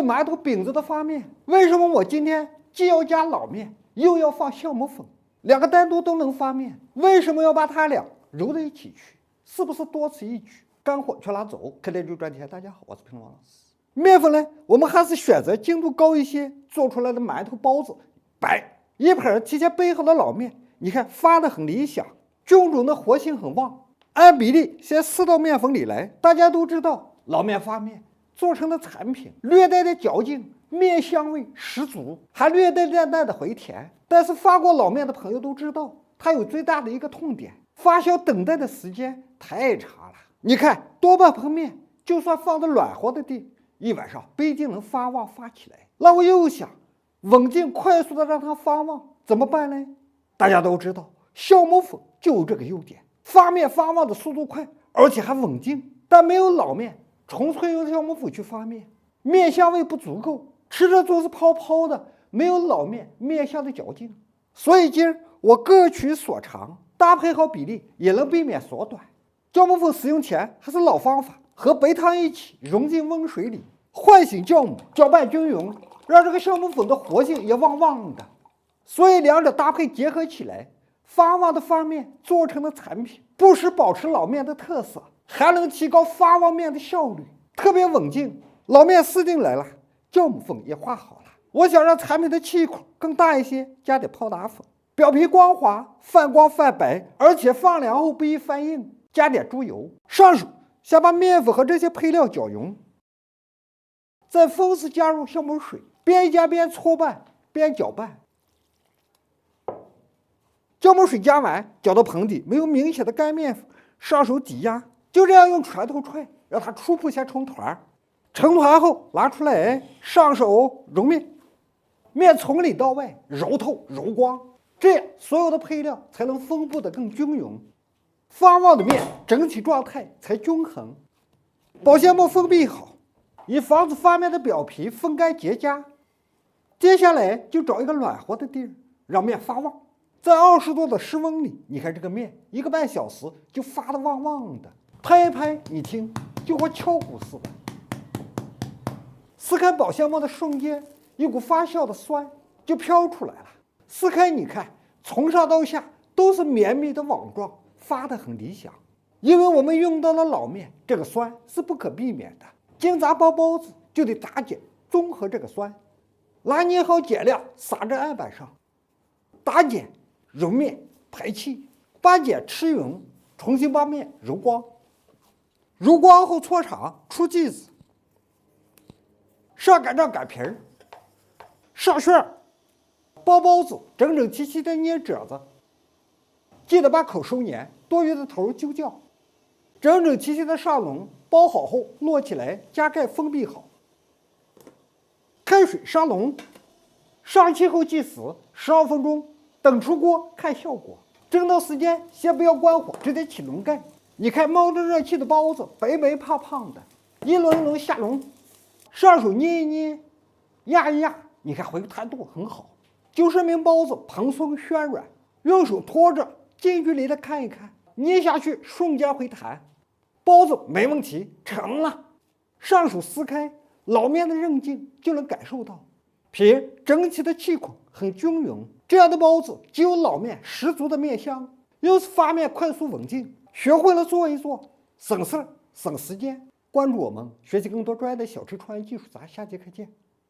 着馒头饼子的发面，为什么我今天既要加老面，又要放酵母粉？两个单独都能发面，为什么要把它俩揉在一起去？是不是多此一举？干货全拿走。开店就赚钱。大家好，我是平王老师。面粉呢，我们还是选择精度高一些做出来的馒头包子。白一盆提前备好的老面，你看发的很理想，菌种的活性很旺。按比例先撕到面粉里来。大家都知道，老面发面做成的产品略带的嚼劲，面香味十足，还略带淡淡的回甜。但是发过老面的朋友都知道，它有最大的一个痛点，发酵等待的时间太长了。你看，多半盆面就算放在暖和的地，一晚上不一定能发旺发起来。那我又想稳定快速的让它发旺，怎么办呢？大家都知道，酵母粉就有这个优点，发面发旺的速度快，而且还稳定。但没有老面，纯粹用酵母粉去发面，面香味不足够，吃着总是泡泡的，没有老面面香的嚼劲。所以今儿我各取所长，搭配好比例，也能避免缩短。酵母粉使用前还是老方法，和白糖一起融进温水里，唤醒酵母，搅拌均匀，让这个酵母粉的活性也旺旺的。所以两者搭配结合起来，发旺的发面做成的产品，不时保持老面的特色，还能提高发旺面的效率，特别稳定。老面撕进来了，酵母粉也化好了。我想让产品的气孔更大一些，加点泡打粉，表皮光滑，泛光泛白，而且放凉后不易翻硬。加点猪油，上手先把面粉和这些配料搅匀，再分时加入酵母水，边加边搓拌边搅拌。酵母水加完，搅到盆底没有明显的干面粉，上手挤压，就这样用拳头踹，让它初步先成团。成团后拿出来，上手揉面，面从里到外揉透揉光，这样所有的配料才能分布得更均匀，发旺的面整体状态才均衡。保鲜膜封闭好，以防止发面的表皮风干结痂。接下来就找一个暖和的地儿，让面发旺。在20度的室温里，你看这个面1个半小时就发得旺旺的，拍一拍你听就和敲鼓似的。撕开保鲜膜的瞬间，一股发酵的酸就飘出来了。撕开你看，从上到下都是绵密的网状，发得很理想。因为我们用到了老面，这个酸是不可避免的。煎炸包包子就得打碱中和这个酸。拿捏好碱量，撒在案板上，打碱揉面排气，把碱吃匀，重新把面揉光。揉光后搓长出剂子，上擀杖擀皮儿，上旋儿，包包子整整齐齐的捏褶子，记得把口收严，多余的头揪掉。整整齐齐的上笼，包好后摞起来，加盖封闭好。开水上笼，上气后计时12分钟，等出锅看效果。蒸到时间先不要关火，直接起笼盖。你看冒着热气的包子，白白胖胖的，一轮一轮下笼，上手捏一捏，压一压，你看回弹度很好，就说明包子蓬松暄软。用手托着，近距离的看一看，捏下去瞬间回弹，包子没问题，成了。上手撕开，老面的韧劲就能感受到，皮整体的气孔很均匀。这样的包子既有老面十足的面香，又是发面快速稳定。学会了做一做，省事儿省时间。关注我们，学习更多专业的小吃创业技术，咱下节课见。